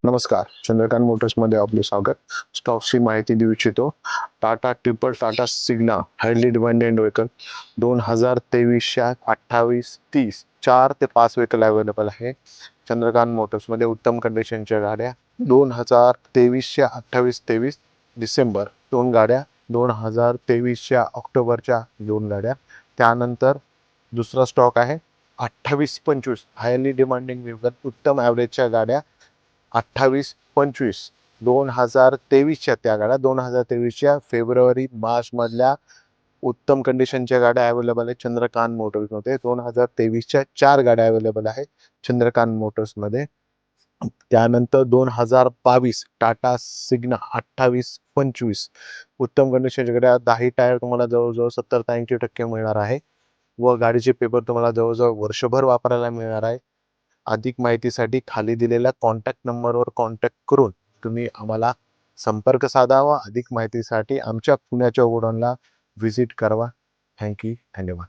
नमस्कार, चंद्रकांत मोटर्समध्ये आपले स्वागत. स्टॉकची माहिती देऊ इच्छितो. Tata triple, Tata Signa highly demanded vehicle 2023च्या 28-30 4 ते 5 व्हेकल अवेलेबल आहे. चंद्रकांत मोटर्समध्ये उत्तम कंडिशनच्या गाड्या 2023च्या 28-23 डिसेंबर 2 गाड्या, 2023च्या ऑक्टोबरच्या 2 गाड्या. त्यानंतर दुसरा स्टॉक आहे 28-25 हायली डिमांडिंग व्हेकल उत्तम ॲव्हरेजच्या गाड्या 28-25 2023च्या त्या गाड्या 2023च्या फेब्रुवारी मार्च मधल्या उत्तम कंडिशनच्या गाड्या अवेलेबल आहेत चंद्रकांत मोटर्समध्ये. 2023च्या 4 गाड्या अवेलेबल आहेत चंद्रकांत मोटर्समध्ये. त्यानंतर 2022 टाटा सिग्ना 28-25 उत्तम कंडिशनच्या गाड्या 10 टायर तुम्हाला जवळजवळ 70 ते 80% मिळणार आहे व गाडीचे पेपर तुम्हाला जवळजवळ वर्षभर वापरायला मिळणार आहे. अधिक माहितीसाठी खाली दिलेल्या कॉन्टॅक्ट नंबरवर कॉन्टॅक्ट करून तुम्ही आम्हाला संपर्क साधावा. अधिक माहितीसाठी आमच्या पुण्याच्या गोडाऊनला व्हिजिट करावा. थँक्यू. धन्यवाद.